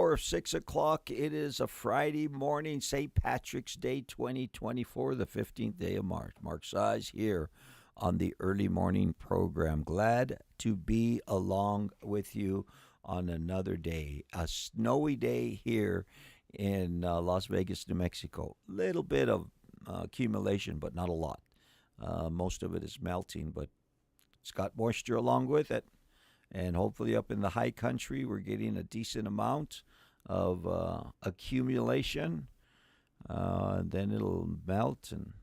hour of 6 o'clock. It is a Friday morning, St. Patrick's Day 2024, the 15th day of March. Mark Size here on the early morning program. Glad to be along with you on another day. A snowy day here in Las Vegas, New Mexico. Little bit of accumulation, but not a lot. Most of it is melting, but it's got moisture along with it. And hopefully up in the high country, we're getting a decent amount of accumulation. Then it'll melt and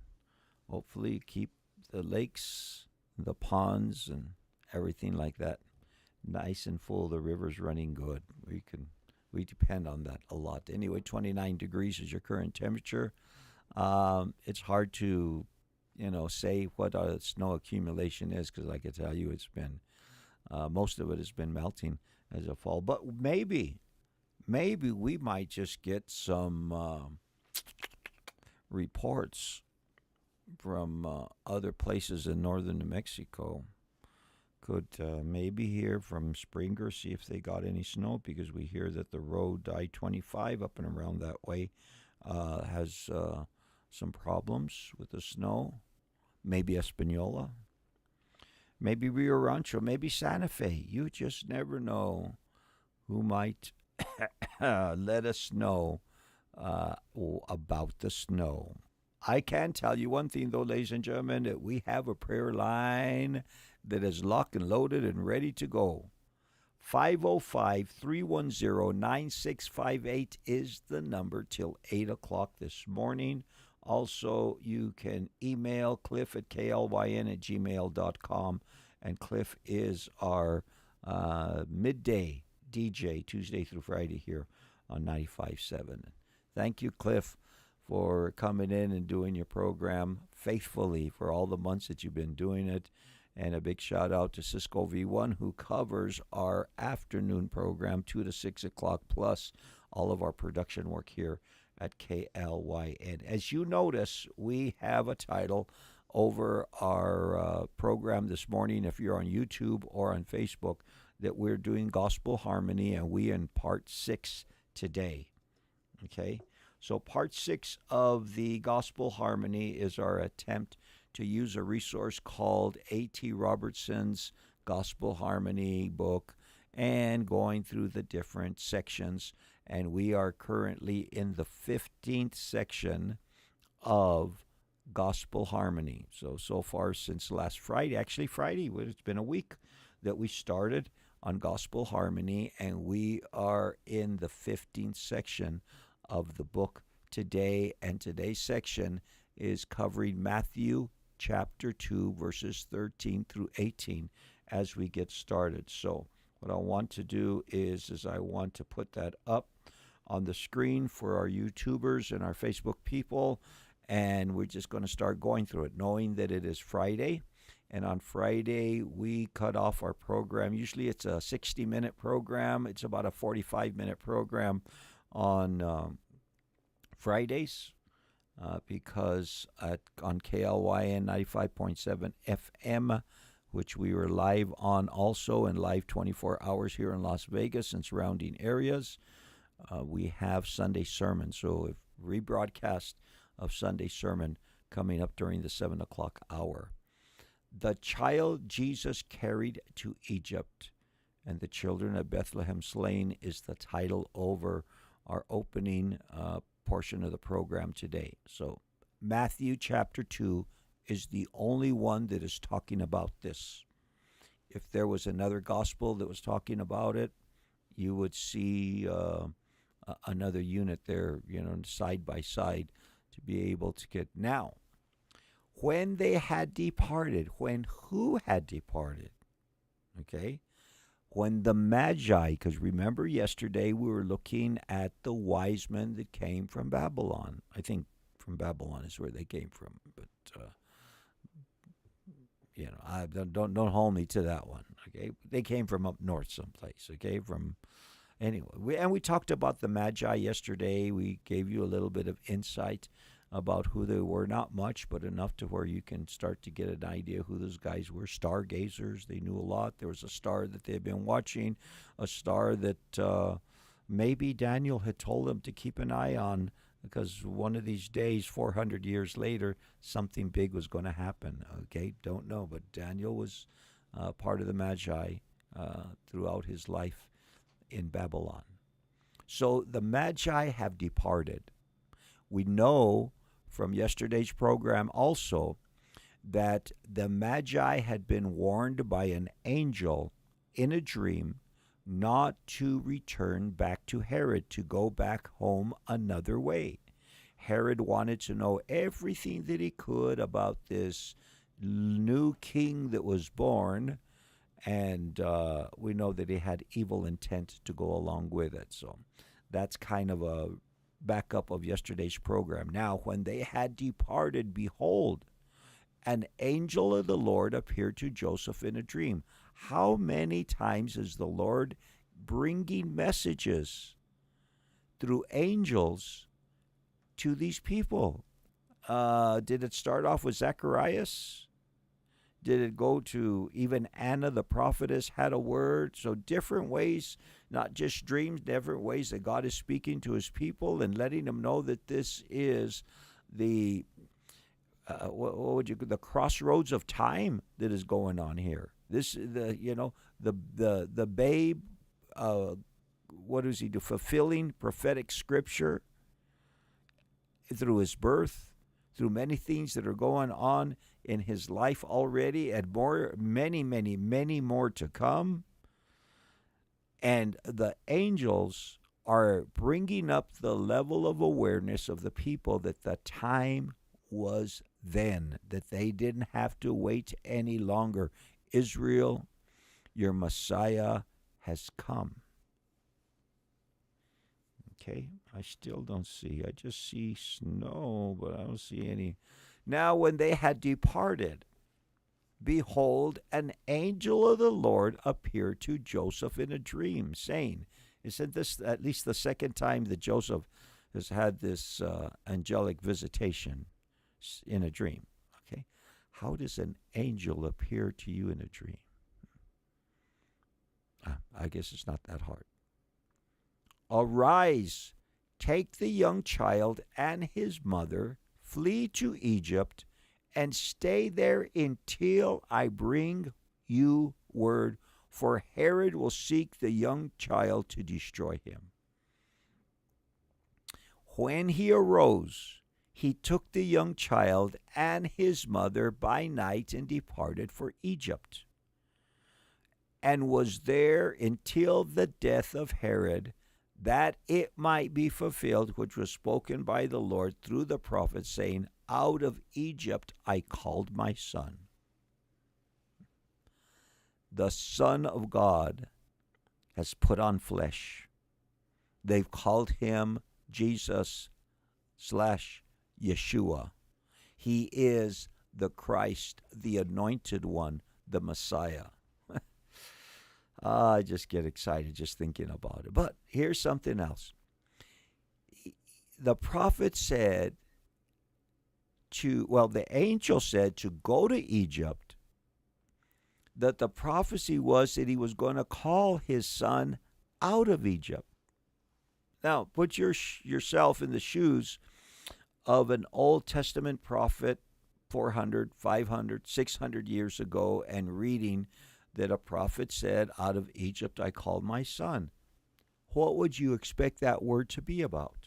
hopefully keep the lakes, the ponds, and everything like that nice and full. The river's running good. We depend on that a lot. Anyway, 29 degrees is your current temperature. It's hard to, say what snow accumulation is because I can tell you it's been most of it has been melting as a fall. But maybe we might just get some reports from other places in northern New Mexico. Could maybe hear from Springer, see if they got any snow, because we hear that the road I-25 up and around that way has some problems with the snow. Maybe Espanola. Maybe Rio Rancho, maybe Santa Fe. You just never know who might let us know about the snow. I can tell you one thing, though, ladies and gentlemen, that we have a prayer line that is locked and loaded and ready to go. 505-310-9658 is the number till 8 o'clock this morning. Also, you can email Cliff at klyn@gmail.com. And Cliff is our midday DJ, Tuesday through Friday here on 95.7. Thank you, Cliff, for coming in and doing your program faithfully for all the months that you've been doing it. And a big shout out to Cisco V1, who covers our afternoon program, 2 to 6 o'clock, plus all of our production work here at KLYN. As you notice, we have a title over our program this morning, if you're on YouTube or on Facebook, that we're doing Gospel Harmony, and we in part 6 today. Okay? So part 6 of the Gospel Harmony is our attempt to use a resource called A.T. Robertson's Gospel Harmony book and going through the different sections. And we are currently in the 15th section of Gospel Harmony. So far since last Friday, actually Friday, it's been a week that we started on Gospel Harmony, and we are in the 15th section of the book today. And today's section is covering Matthew chapter 2, verses 13 through 18 as we get started. So what I want to do is I want to put that up on the screen for our YouTubers and our Facebook people, and we're just going to start going through it, knowing that it is Friday. And on Friday, we cut off our program. Usually it's a 60-minute program. It's about a 45-minute program on Fridays because on KLYN 95.7 FM, which we were live on also and live 24 hours here in Las Vegas and surrounding areas, we have Sunday sermon. So if rebroadcast of Sunday sermon coming up during the 7 o'clock hour. The child Jesus carried to Egypt, and the children of Bethlehem slain is the title over our opening portion of the program today. So Matthew chapter 2 is the only one that is talking about this. If there was another gospel that was talking about it, you would see another unit there, side by side to be able to get. Now, when they had departed, when who had departed? Okay? When the Magi, because remember yesterday we were looking at the wise men that came from Babylon. I think from Babylon is where they came from, but I don't hold me to that one. Okay, they came from up north someplace. Okay, anyway, we talked about the Magi yesterday. We gave you a little bit of insight about who they were, not much, but enough to where you can start to get an idea who those guys were. Stargazers, they knew a lot. There was a star that they had been watching, a star that Maybe Daniel had told them to keep an eye on, because one of these days, 400 years later, something big was going to happen. Okay, don't know. But Daniel was part of the Magi throughout his life in Babylon. So the Magi have departed. We know from yesterday's program also that the Magi had been warned by an angel in a dream not to return back to Herod, to go back home another way. Herod wanted to know everything that he could about this new king that was born, and we know that he had evil intent to go along with it. So that's kind of a backup of yesterday's program. Now, when they had departed, behold, an angel of the Lord appeared to Joseph in a dream. How many times is the Lord bringing messages through angels to these people? Did it start off with Zacharias? Did it go to even Anna the prophetess had a word? So different ways, not just dreams, different ways that God is speaking to his people and letting them know that this is the the crossroads of time that is going on here. This the babe. What does he do? Fulfilling prophetic scripture through his birth, through many things that are going on in his life already, and many more to come. And the angels are bringing up the level of awareness of the people that the time was then, that they didn't have to wait any longer. Israel, your Messiah has come. Okay, I still don't see. I just see snow, but I don't see any. Now, when they had departed, behold, an angel of the Lord appeared to Joseph in a dream, saying, isn't this at least the second time that Joseph has had this angelic visitation in a dream? Okay, how does an angel appear to you in a dream? I guess it's not that hard. Arise, take the young child and his mother, flee to Egypt, and stay there until I bring you word, for Herod will seek the young child to destroy him. When he arose, he took the young child and his mother by night and departed for Egypt, and was there until the death of Herod, that it might be fulfilled which was spoken by the Lord through the prophet, saying, out of Egypt I called my son. The Son of God has put on flesh. They've called him Jesus / Yeshua. He is the Christ, the anointed one, the Messiah. I just get excited just thinking about it. But here's something else. The prophet said the angel said to go to Egypt, that the prophecy was that he was going to call his son out of Egypt. Now, put yourself in the shoes of an Old Testament prophet 400, 500, 600 years ago and reading that a prophet said, out of Egypt I called my son. What would you expect that word to be about?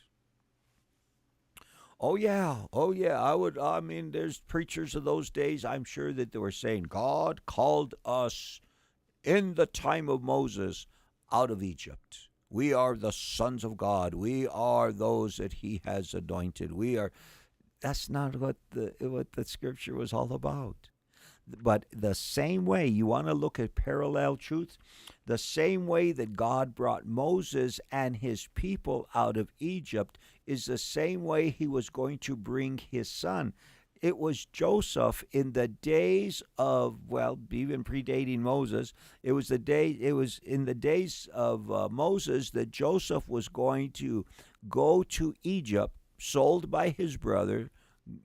Oh yeah, there's preachers of those days, I'm sure, that they were saying, God called us in the time of Moses out of Egypt. We are the sons of God. We are those that he has anointed. That's not what the scripture was all about. But the same way, you want to look at parallel truth, the same way that God brought Moses and his people out of Egypt is the same way he was going to bring his son. It was Joseph in the days of, even predating Moses, it was in the days of Moses that Joseph was going to go to Egypt, sold by his brother,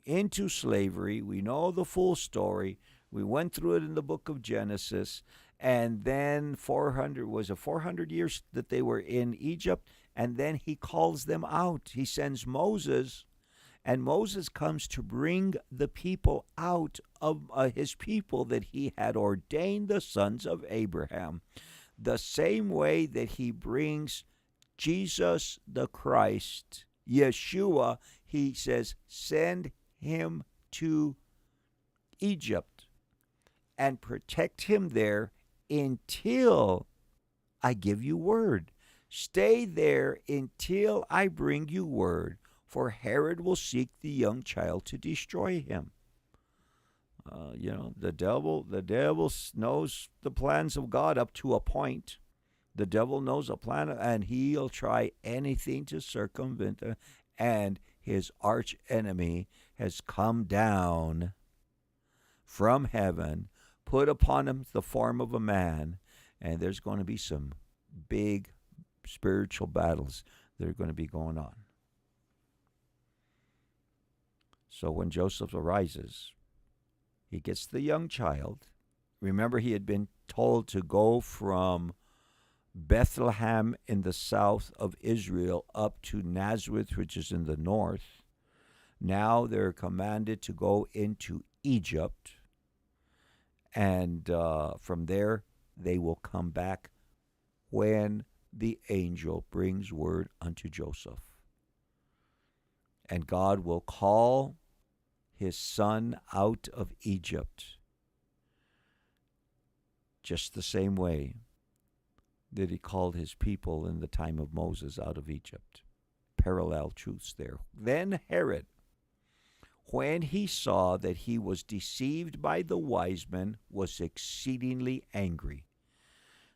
into slavery. We know the full story. We went through it in the book of Genesis, and then 400 years that they were in Egypt, And then he calls them out. He sends Moses, and Moses comes to bring the people out of his people that he had ordained, the sons of Abraham. The same way that he brings Jesus the Christ, Yeshua, he says, send him to Egypt and protect him there until I give you word. Stay there until I bring you word, for Herod will seek the young child to destroy him. The devil knows the plans of God up to a point. The devil knows a plan, and he'll try anything to circumvent it. And his arch enemy has come down from heaven, put upon him the form of a man, and there's going to be some big spiritual battles that are going to be going on. So when Joseph arises, he gets the young child. Remember, he had been told to go from Bethlehem in the south of Israel up to Nazareth, which is in the north. Now they're commanded to go into Egypt, and from there they will come back when the angel brings word unto Joseph. And God will call his son out of Egypt just the same way that he called his people in the time of Moses out of Egypt. Parallel truths there. Then Herod, when he saw that he was deceived by the wise men, was exceedingly angry.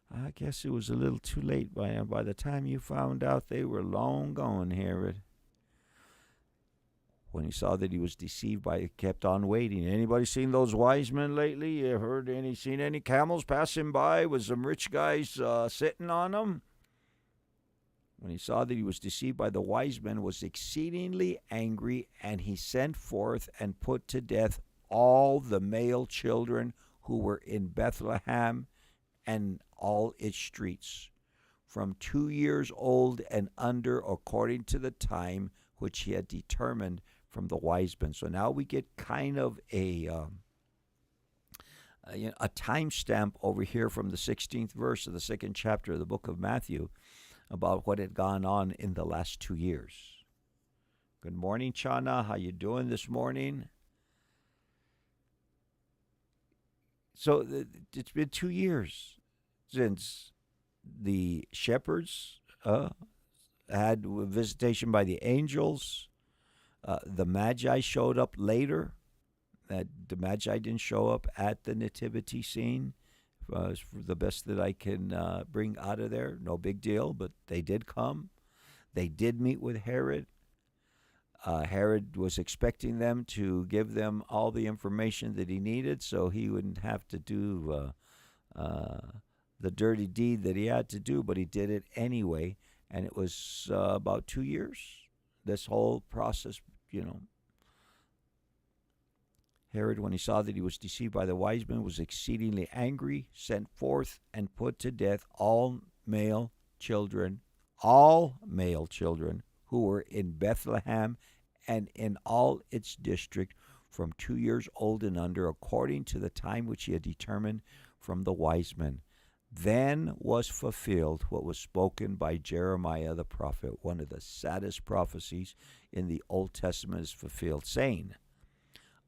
I guess it was a little too late by the time you found out they were long gone, Herod. When he saw that he was deceived by it, kept on waiting. Anybody seen those wise men lately? You seen any camels passing by with some rich guys sitting on them? When he saw that he was deceived by the wise men, was exceedingly angry, and he sent forth and put to death all the male children who were in Bethlehem and all its streets, from 2 years old and under, according to the time which he had determined from the wise men. So now we get kind of a timestamp over here from the 16th verse of the 2nd chapter of the book of Matthew about what had gone on in the last 2 years. Good morning, Chana. How you doing this morning? So it's been 2 years since the shepherds had a visitation by the angels. The Magi showed up later. The Magi didn't show up at the nativity scene. For the best that I can bring out of there. No big deal, but they did come. They did meet with Herod. Herod was expecting them to give them all the information that he needed so he wouldn't have to do the dirty deed that he had to do, but he did it anyway. And it was about 2 years, this whole process, Herod, when he saw that he was deceived by the wise men, was exceedingly angry, sent forth and put to death all male children who were in Bethlehem and in all its district from 2 years old and under, according to the time which he had determined from the wise men. Then was fulfilled what was spoken by Jeremiah the prophet. One of the saddest prophecies in the Old Testament is fulfilled, saying,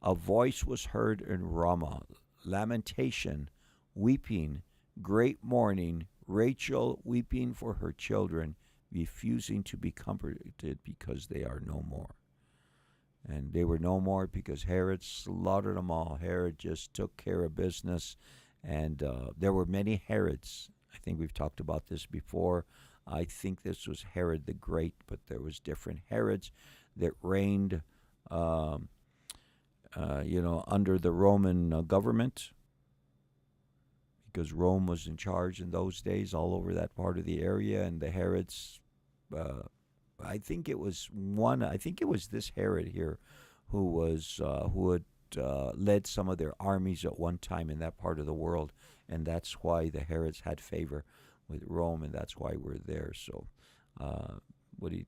a voice was heard in Ramah, lamentation, weeping, great mourning, Rachel weeping for her children, refusing to be comforted because they are no more. And they were no more because Herod slaughtered them all. Herod just took care of business. And there were many Herods. I think we've talked about this before. I think this was Herod the Great, but there was different Herods that reigned under the Roman government, because Rome was in charge in those days all over that part of the area. And the Herods, I think it was this Herod here who had led some of their armies at one time in that part of the world, and that's why the Herods had favor with Rome, and that's why we're there. So what he,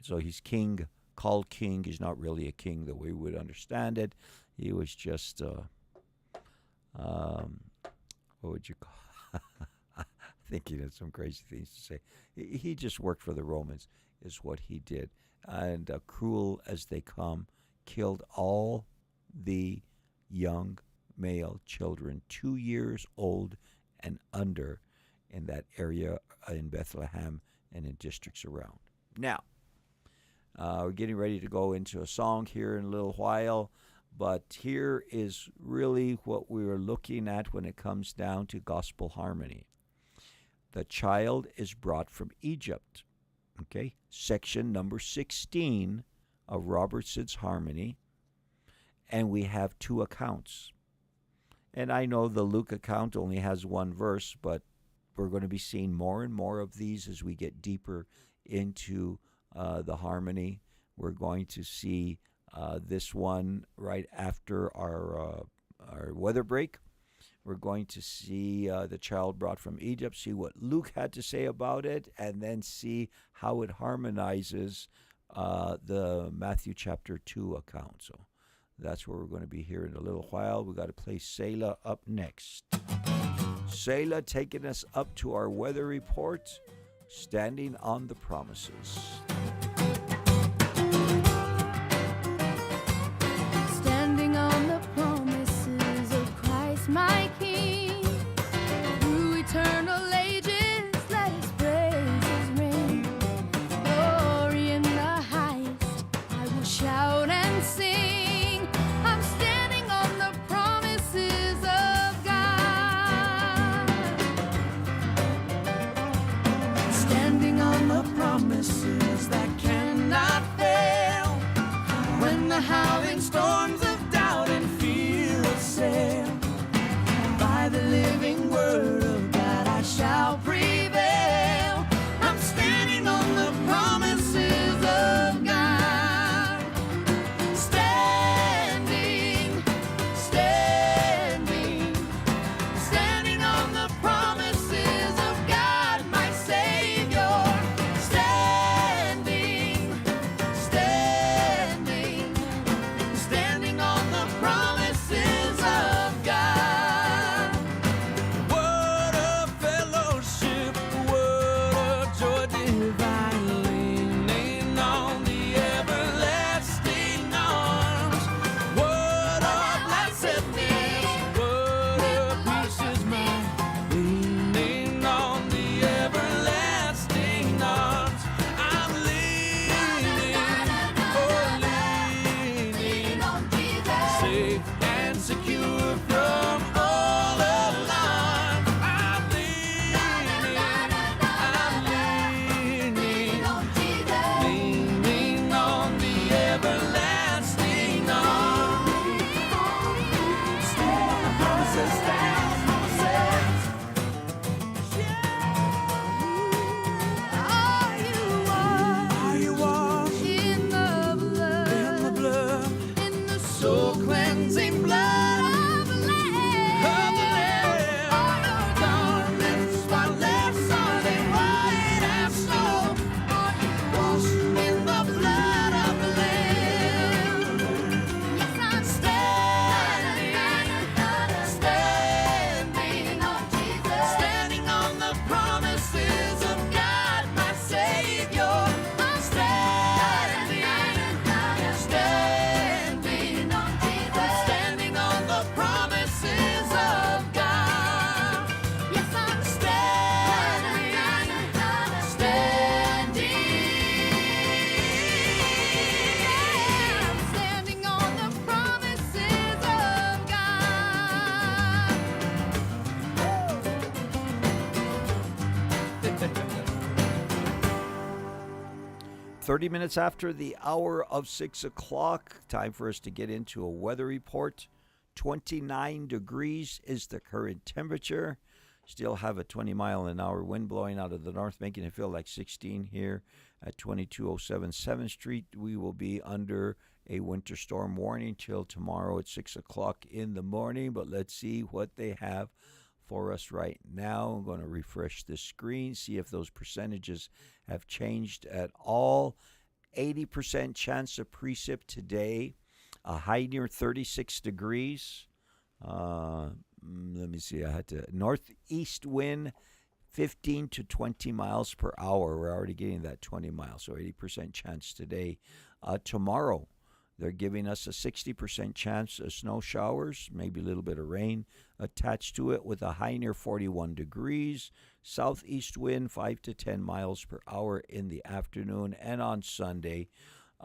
so he's king, called king. He's not really a king the way we would understand it. He was just, what would you call? Thinking of some crazy things to say. He just worked for the Romans, is what he did, and cruel as they come, killed all the young male children 2 years old and under in that area in Bethlehem and in districts around. Now, we're getting ready to go into a song here in a little while, but here is really what we are looking at when it comes down to gospel harmony. The child is brought from Egypt. Okay, section number 16 of Robertson's Harmony, and we have two accounts. And I know the Luke account only has one verse, but we're going to be seeing more and more of these as we get deeper into the harmony. We're going to see this one right after our weather break. We're going to see the child brought from Egypt, see what Luke had to say about it, and then see how it harmonizes the Matthew chapter 2 account. So that's where we're going to be here in a little while. We got to play Selah up next. Selah taking us up to our weather report, standing on the promises. Standing on the promises of Christ my King, through eternal ages let his praises ring. Glory in the highest, I will shout and sing. I'm standing on the promises of God. Standing on the promises that cannot fail. When the howling storms of doubt and fear assail, by the living word of God I shall prevail. I'm standing on the promises of God. Standing, standing, standing on the promises of God, my Savior. Standing, standing, standing on the promises of God. Word of fellowship, word of joy divine, leaning on the everlasting arms. Word of blessedness, word of peace is mine, leaning on the everlasting arms. I'm leaning, oh leaning, safe and secure from all alarm. I'm leaning, leaning on the everlasting arm. Promises, Are you washed in the blood, in the soul cleansing blood of the Lamb? All your garments spotless, are they white as snow? Are you washed in the blood of the Lamb? Yes, I'm standing, standing on the promises of God, my Savior. I'm standing, standing on the promises of God. Yes, I'm standing, I'm standing on the promises of God. 30 minutes after the hour of 6 o'clock, time for us to get into a weather report. 29 degrees is the current temperature. Still have a 20-mile-an-hour wind blowing out of the north, making it feel like 16 here at 2207 7th Street. We will be under a winter storm warning till tomorrow at 6 o'clock in the morning, but let's see what they have for us right now. I'm going to refresh the screen, see if those percentages have changed at all. 80% chance of precip today, a high near 36 degrees. Let me see, I had to, northeast wind 15 to 20 miles per hour. We're already getting that 20 miles, so 80% chance today. Tomorrow, they're giving us a 60% chance of snow showers, maybe a little bit of rain attached to it, with a high near 41 degrees. Southeast wind 5 to 10 miles per hour in the afternoon. And on Sunday,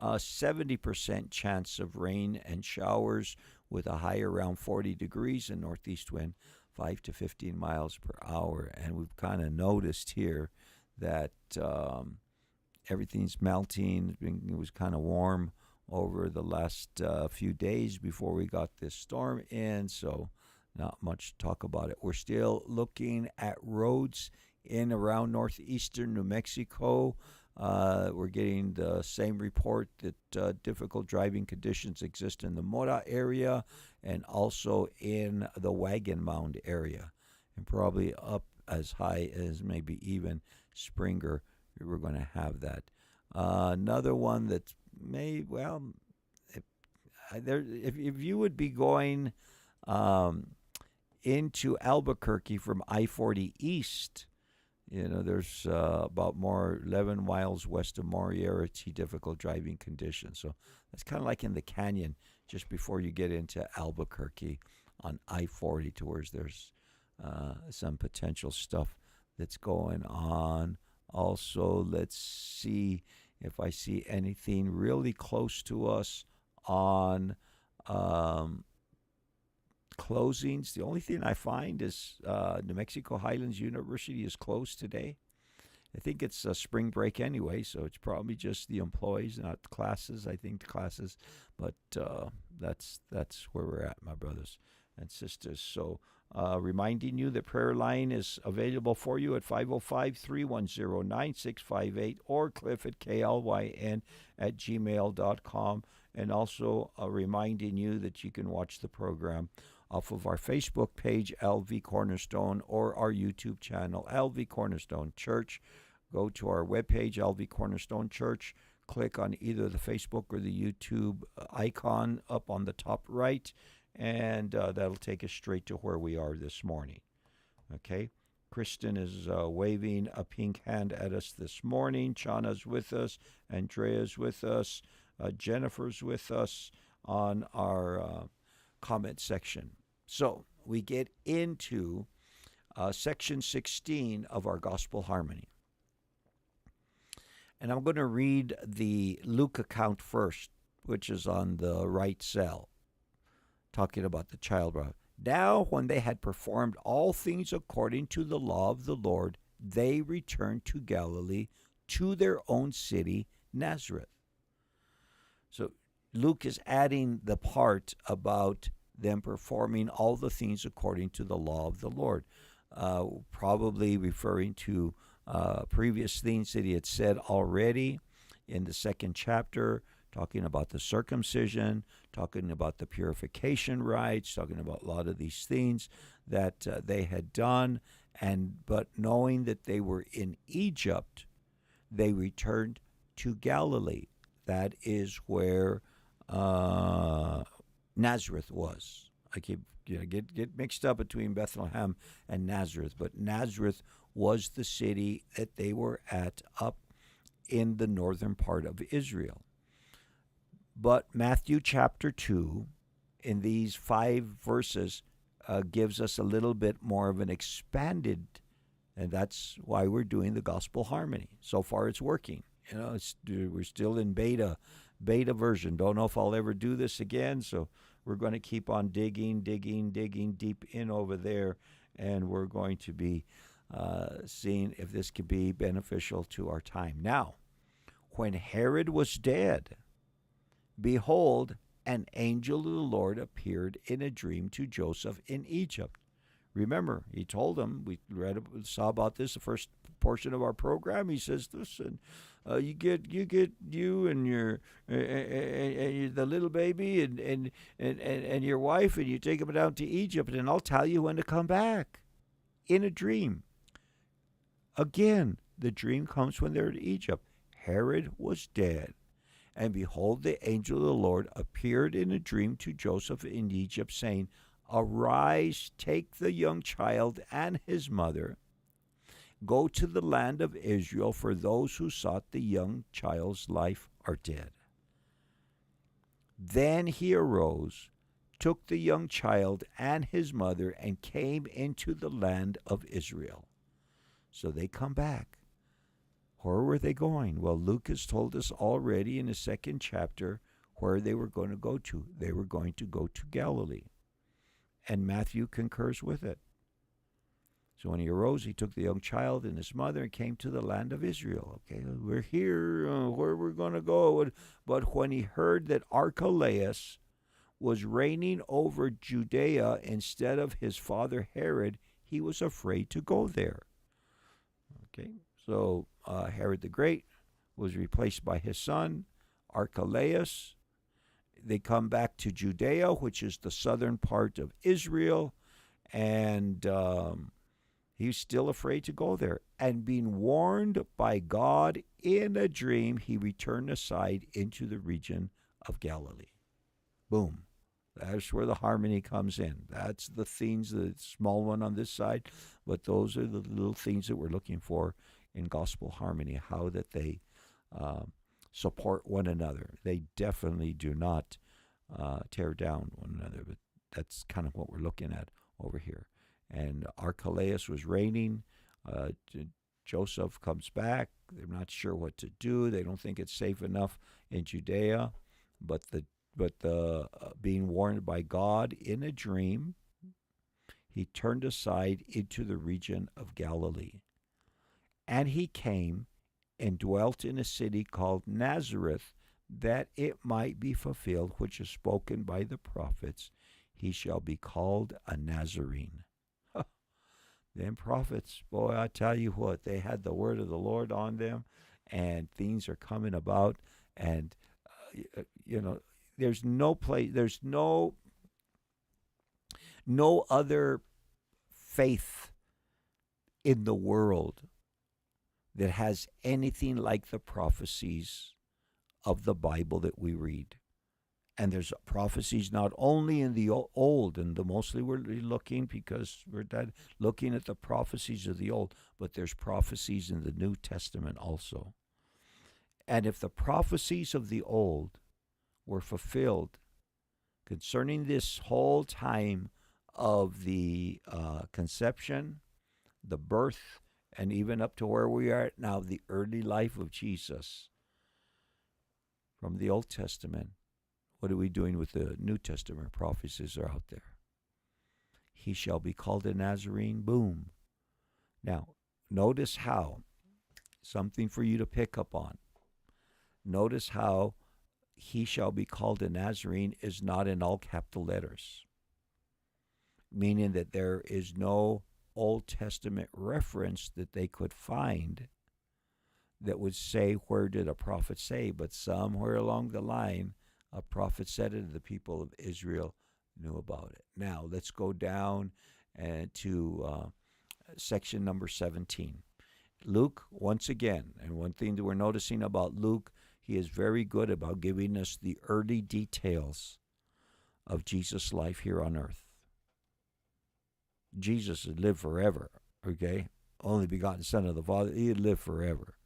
70% chance of rain and showers with a high around 40 degrees and northeast wind 5 to 15 miles per hour. And we've kind of noticed here that everything's melting. It was kind of warm over the last few days before we got this storm in, so not much to talk about it. We're still looking at roads in around northeastern New Mexico. We're getting the same report that difficult driving conditions exist in the Mora area and also in the Wagon Mound area, and probably up as high as maybe even Springer. We're going to have that. Another one that's if you would be going into Albuquerque from I-40 east, there's about 11 miles west of Moriarty, difficult driving conditions. So that's kind of like in the canyon just before you get into Albuquerque on I-40, to where there's some potential stuff that's going on. Also, let's see if I see anything really close to us on closings. The only thing I find is New Mexico Highlands University is closed today. I think it's a spring break anyway, so it's probably just the employees, not the classes. I think the classes, but that's where we're at, my brothers and sisters. So reminding you that prayer line is available for you at 505-310-9658 or cliff@klyn@gmail.com. And also reminding you that you can watch the program off of our Facebook page, LV Cornerstone, or our YouTube channel, LV Cornerstone Church. Go to our webpage, LV Cornerstone Church. Click on either the Facebook or the YouTube icon up on the top right, and that'll take us straight to where we are this morning. Okay? Kristen is waving a pink hand at us this morning. Chana's with us. Andrea's with us. Jennifer's with us on our comment section. So we get into section 16 of our Gospel Harmony. And I'm going to read the Luke account first, which is on the right cell, talking about the child bride. Now, when they had performed all things according to the law of the Lord, they returned to Galilee, to their own city, Nazareth. So Luke is adding the part about them performing all the things according to the law of the Lord, probably referring to previous things that he had said already in the second chapter, talking about the circumcision, talking about the purification rites, talking about a lot of these things that they had done. But knowing that they were in Egypt, they returned to Galilee. That is where Nazareth was. I keep get mixed up between Bethlehem and Nazareth, but Nazareth was the city that they were at up in the northern part of Israel. But Matthew chapter 2, in these 5 verses, gives us a little bit more of an expanded, and that's why we're doing the Gospel Harmony. So far it's working. We're still in beta version. Don't know if I'll ever do this again, so we're going to keep on digging deep in over there, and we're going to be seeing if this could be beneficial to our time. Now, when Herod was dead, behold, an angel of the Lord appeared in a dream to Joseph in Egypt. Remember, he told him, we saw about this the first portion of our program. He says, listen, you get you and your the little baby and your wife, and you take them down to Egypt, and I'll tell you when to come back. in a dream. Again, the dream comes when they're in Egypt. Herod was dead. And behold, the angel of the Lord appeared in a dream to Joseph in Egypt, saying, Arise, take the young child and his mother, go to the land of Israel, for those who sought the young child's life are dead. Then he arose, took the young child and his mother, and came into the land of Israel. So they come back. Where were they going? Well, Luke has told us already in the second chapter where they were going to go to. They were going to go to Galilee. And Matthew concurs with it. So when he arose, he took the young child and his mother and came to the land of Israel. Okay, we're here, where we're going to go. But when he heard that Archelaus was reigning over Judea instead of his father Herod, he was afraid to go there. Okay, so Herod the Great was replaced by his son, Archelaus. They come back to Judea, which is the southern part of Israel, and he's still afraid to go there. And being warned by God in a dream, he returned aside into the region of Galilee. Boom. That's where the harmony comes in. That's the themes, the small one on this side, but those are the little things that we're looking for in gospel harmony, how that they support one another. They definitely do not tear down one another, but that's kind of what we're looking at over here. And Archelaus was reigning. Joseph comes back. They're not sure what to do. They don't think it's safe enough in Judea, but being warned by God in a dream, he turned aside into the region of Galilee. And he came and dwelt in a city called Nazareth, that it might be fulfilled, which is spoken by the prophets, he shall be called a Nazarene. Them prophets, boy, I tell you what, they had the word of the Lord on them, and things are coming about, and, there's no place, there's no other faith in the world that has anything like the prophecies of the Bible that we read. And there's prophecies not only in the Old, and mostly we're looking, because we're looking at the prophecies of the Old, but there's prophecies in the New Testament also. And if the prophecies of the Old were fulfilled concerning this whole time of the conception, the birth, and even up to where we are at now, the early life of Jesus from the Old Testament, what are we doing with the New Testament prophecies that are out there? He shall be called a Nazarene. Boom. Now, notice how, something for you to pick up on. Notice how he shall be called a Nazarene is not in all capital letters, meaning that there is no Old Testament reference that they could find that would say, where did a prophet say? But somewhere along the line, a prophet said it, and the people of Israel knew about it. Now, let's go down to section number 17. Luke, once again, and one thing that we're noticing about Luke, he is very good about giving us the early details of Jesus' life here on earth. Jesus had lived forever, okay? Only begotten Son of the Father. He had lived forever.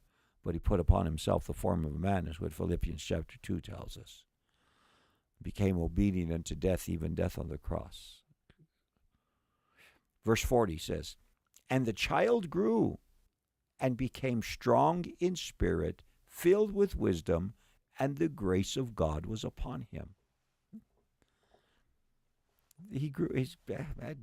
But he put upon himself the form of a man, is what Philippians chapter 2 tells us. Became obedient unto death, even death on the cross. Verse 40 says, And the child grew and became strong in spirit, filled with wisdom, and the grace of God was upon him. He grew, he's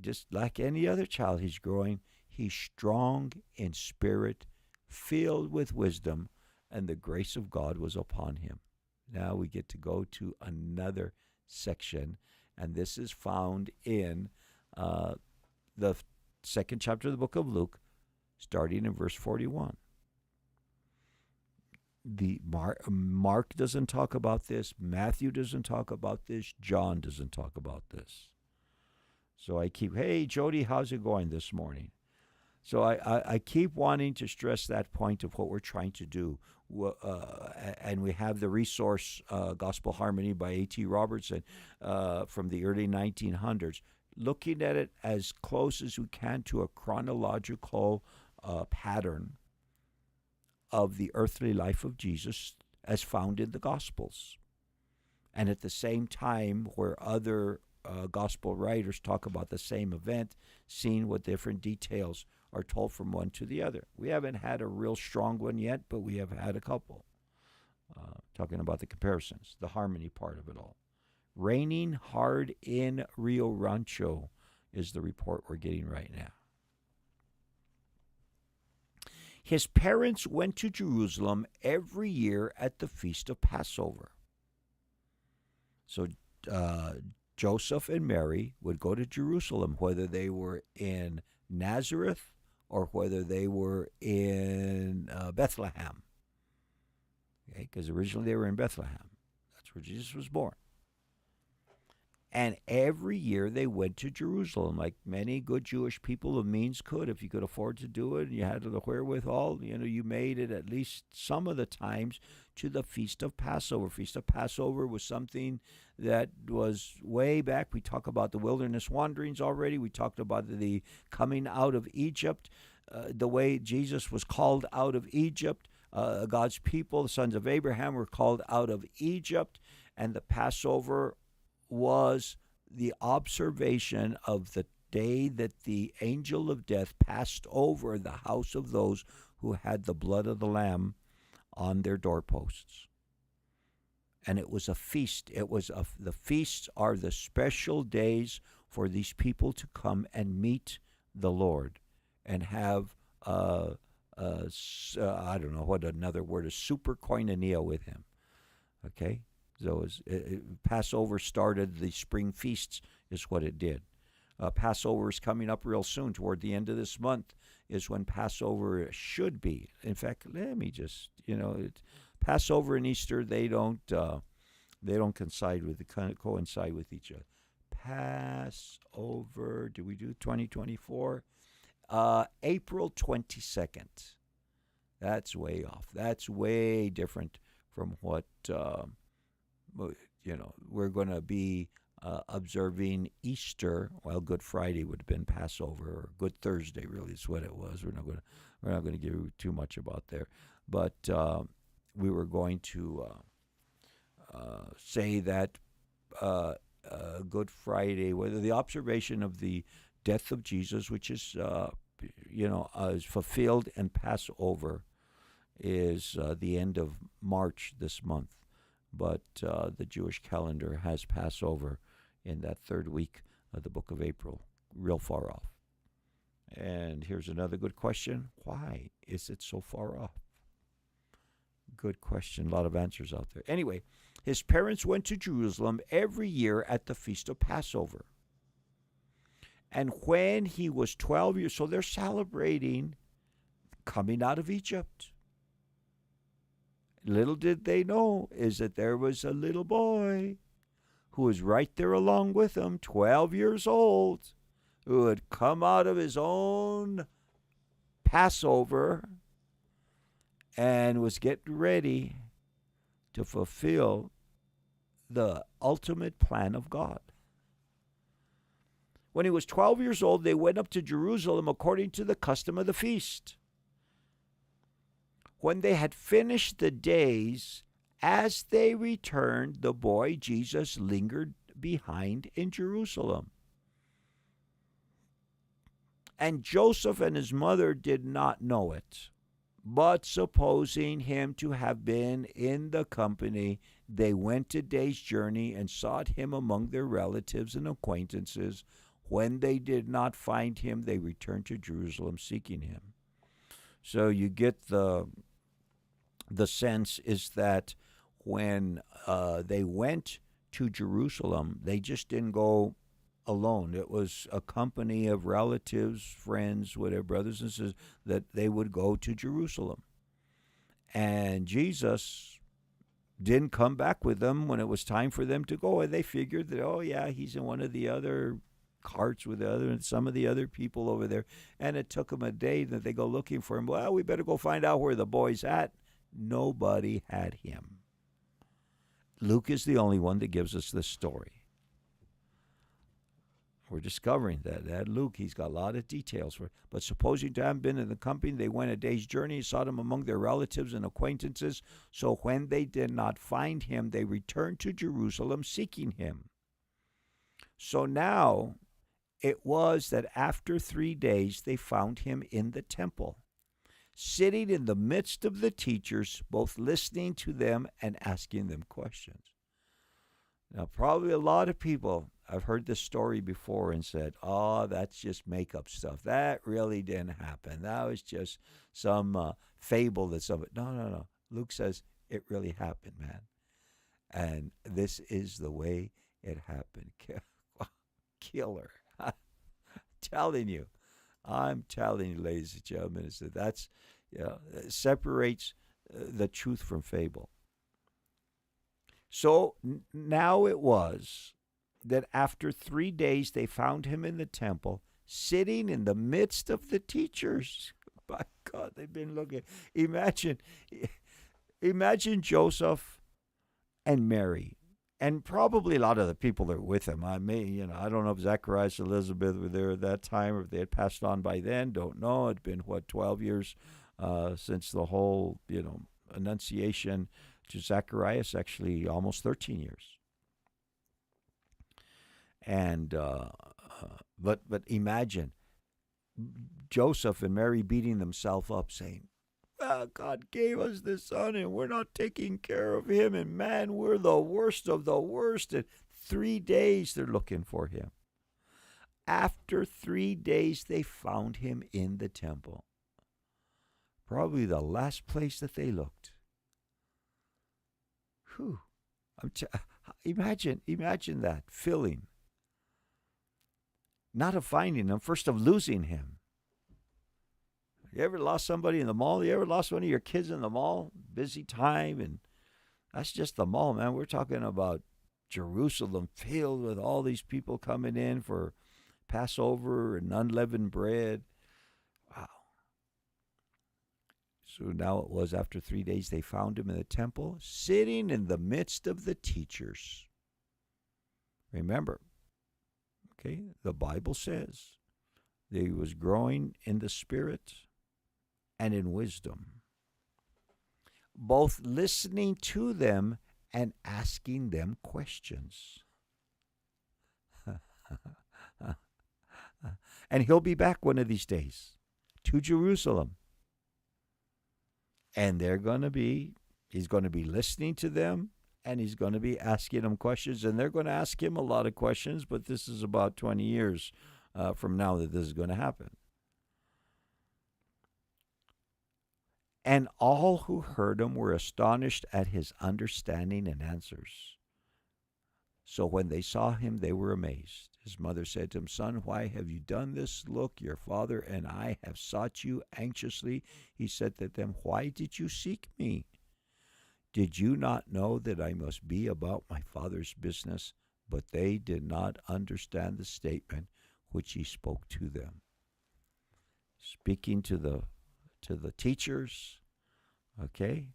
just like any other child, he's growing. He's strong in spirit, filled with wisdom, and the grace of God was upon him. Now we get to go to another section, and this is found in the second chapter of the book of Luke, starting in verse 41. Mark doesn't talk about this. Matthew doesn't talk about this. John doesn't talk about this. So I keep, hey, Jody, how's it going this morning? So I keep wanting to stress that point of what we're trying to do. And we have the resource, Gospel Harmony by A.T. Robertson, from the early 1900s, looking at it as close as we can to a chronological pattern of the earthly life of Jesus as found in the Gospels. And at the same time, where other gospel writers talk about the same event, seeing what different details are told from one to the other. We haven't had a real strong one yet, but we have had a couple. Talking about the comparisons, the harmony part of it all. Raining hard in Rio Rancho is the report we're getting right now. His parents went to Jerusalem every year at the Feast of Passover. So Joseph and Mary would go to Jerusalem, whether they were in Nazareth or whether they were in Bethlehem. Okay, because originally they were in Bethlehem. That's where Jesus was born. And every year they went to Jerusalem, like many good Jewish people of means could. If you could afford to do it and you had the wherewithal, you made it at least some of the times to the Feast of Passover. Feast of Passover was something that was way back. We talked about the wilderness wanderings already. We talked about the coming out of Egypt, the way Jesus was called out of Egypt. God's people, the sons of Abraham, were called out of Egypt, and the Passover was the observation of the day that the angel of death passed over the house of those who had the blood of the Lamb on their doorposts. And it was a feast. The feasts are the special days for these people to come and meet the Lord and have, I don't know what another word is, super koinonia with him. Okay? So Passover started the spring feasts is what it did. Passover is coming up real soon. Toward the end of this month is when Passover should be. In fact, let me just, Passover and Easter, they don't coincide with each other. Passover, do we do 2024? April 22nd. That's way off. That's way different from what we're going to be observing Easter. Well, Good Friday would have been Passover, or Good Thursday really is what it was. We're not going to give too much about there, but we were going to say that Good Friday, whether the observation of the death of Jesus, which is is fulfilled in Passover, is the end of March this month. But the Jewish calendar has Passover in that third week of the book of April, real far off. And here's another good question. Why is it so far off? Good question. A lot of answers out there. Anyway, his parents went to Jerusalem every year at the Feast of Passover. And when he was 12 years, so they're celebrating coming out of Egypt. Little did they know is that there was a little boy who was right there along with them, 12 years old, who had come out of his own Passover and was getting ready to fulfill the ultimate plan of God. When he was 12 years old, they went up to Jerusalem according to the custom of the feast. When they had finished the days, as they returned, the boy Jesus lingered behind in Jerusalem. And Joseph and his mother did not know it, but supposing him to have been in the company, they went a day's journey and sought him among their relatives and acquaintances. When they did not find him, they returned to Jerusalem seeking him. So you get the sense is that when they went to Jerusalem, they just didn't go alone. It was a company of relatives, friends, whatever, brothers and sisters, that they would go to Jerusalem. And Jesus didn't come back with them when it was time for them to go. And they figured that, he's in one of the other carts with some of the other people over there. And it took them a day that they go looking for him. Well, we better go find out where the boy's at. Nobody had him. Luke is the only one that gives us this story. We're discovering that Luke, he's got a lot of details for it. But supposing to have been in the company, they went a day's journey, sought him among their relatives and acquaintances. So when they did not find him, they returned to Jerusalem seeking him. So now it was that after 3 days they found him in the temple, sitting in the midst of the teachers, both listening to them and asking them questions. Now, probably a lot of people have heard this story before and said, oh, that's just make-up stuff. That really didn't happen. That was just some fable that somebody... No. Luke says it really happened, man. And this is the way it happened. Killer. I'm telling you, ladies and gentlemen, is that's separates the truth from fable. So now it was that after 3 days they found him in the temple, sitting in the midst of the teachers. By God, they've been looking. Imagine Joseph and Mary, and probably a lot of the people that were with him. I don't know if Zacharias and Elizabeth were there at that time, or if they had passed on by then. Don't know. It'd been 12 years since the whole, Annunciation to Zacharias. Actually, almost 13 years. And but imagine Joseph and Mary beating themselves up, saying, God gave us this son, and we're not taking care of him, and man, we're the worst of the worst. And 3 days they're looking for him. After 3 days, they found him in the temple. Probably the last place that they looked. Whew. Imagine that feeling. Not of finding him, first of losing him. You ever lost somebody in the mall? You ever lost one of your kids in the mall? Busy time, and that's just the mall, man. We're talking about Jerusalem filled with all these people coming in for Passover and unleavened bread. Wow. So now it was after 3 days they found him in the temple, sitting in the midst of the teachers. Remember, okay, the Bible says that he was growing in the Spirit and in wisdom, both listening to them and asking them questions. And he'll be back one of these days to Jerusalem. And he's going to be listening to them, and he's going to be asking them questions, and they're going to ask him a lot of questions, but this is about 20 years from now that this is going to happen. And all who heard him were astonished at his understanding and answers. So when they saw him, they were amazed. His mother said to him, Son, why have you done this? Look, your father and I have sought you anxiously. He said to them, Why did you seek me? Did you not know that I must be about my father's business? But they did not understand the statement which he spoke to them. Speaking to the teachers, okay?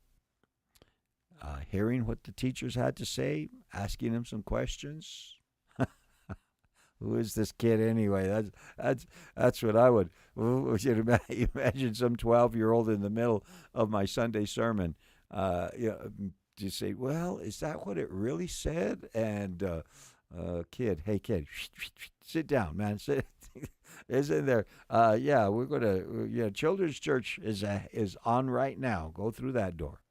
Hearing what the teachers had to say, asking them some questions. Who is this kid anyway? That's what I would imagine some 12-year-old in the middle of my Sunday sermon. To say, well, is that what it really said? And kid, sit down, man. Isn't there? We're gonna. Children's church is on right now. Go through that door.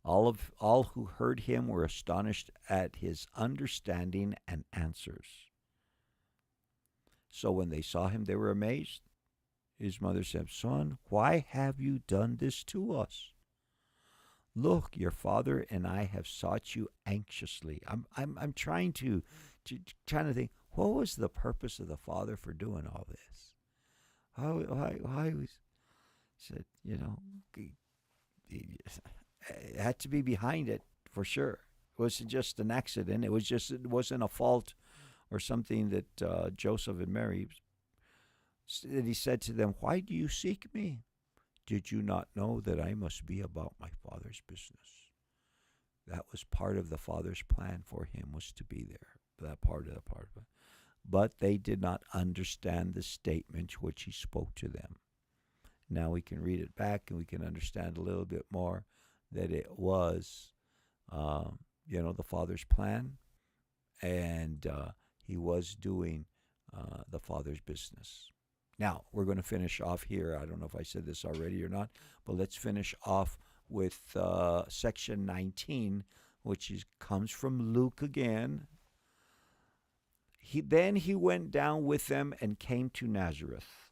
All who heard him were astonished at his understanding and answers. So when they saw him, they were amazed. His mother said, Son, why have you done this to us? Look, your father and I have sought you anxiously. I'm trying to think, what was the purpose of the father for doing all this? Why was said, it had to be behind it for sure. It wasn't just an accident. It wasn't a fault or something that Joseph and Mary, that he said to them, "Why do you seek me? Did you not know that I must be about my Father's business?" That was part of the Father's plan for him, was to be there. That part of it. But they did not understand the statement which he spoke to them. Now we can read it back and we can understand a little bit more that it was, the Father's plan, and he was doing the Father's business. Now, we're going to finish off here. I don't know if I said this already or not, but let's finish off with section 19, which comes from Luke again. Then he went down with them and came to Nazareth,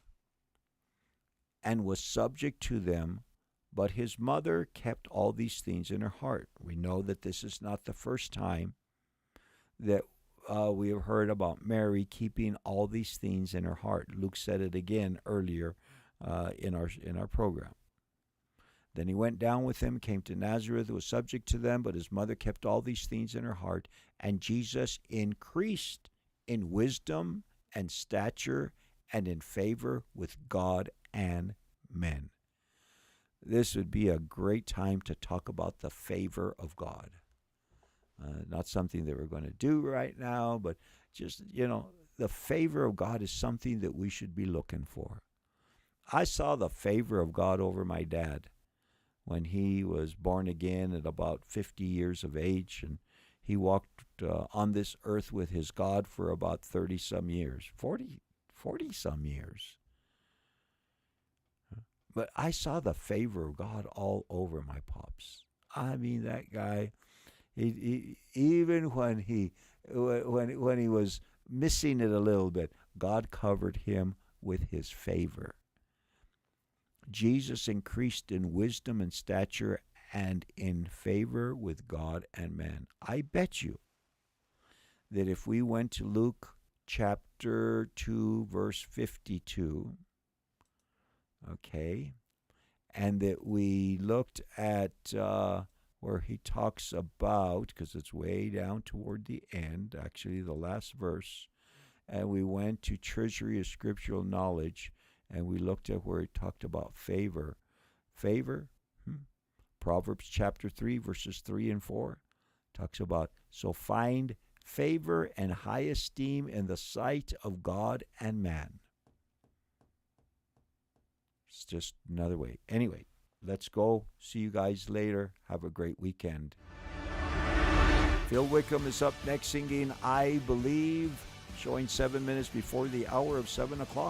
and was subject to them, but his mother kept all these things in her heart. We know that this is not the first time that we have heard about Mary keeping all these things in her heart. Luke said it again earlier in our program. Then he went down with them, came to Nazareth, was subject to them, but his mother kept all these things in her heart. And Jesus increased in wisdom and stature and in favor with God and men. This would be a great time to talk about the favor of God. Not something that we're going to do right now, but just, the favor of God is something that we should be looking for. I saw the favor of God over my dad when he was born again at about 50 years of age, and he walked on this earth with his God for about 30-some years, 40-some years. But I saw the favor of God all over my pops. I mean, that guy, he even when he was missing it a little bit, God covered him with his favor. Jesus increased in wisdom and stature and in favor with God and man. I bet you that if we went to Luke chapter 2, verse 52, okay, and that we looked at where he talks about, because it's way down toward the end, actually the last verse, and we went to treasury of scriptural knowledge, and we looked at where he talked about favor. Proverbs chapter 3, verses 3 and 4 talks about, so find favor and high esteem in the sight of God and man. It's just another way. Anyway, let's go. See you guys later. Have a great weekend. Phil Wickham is up next singing I Believe, showing 7 minutes before the hour of 7 o'clock.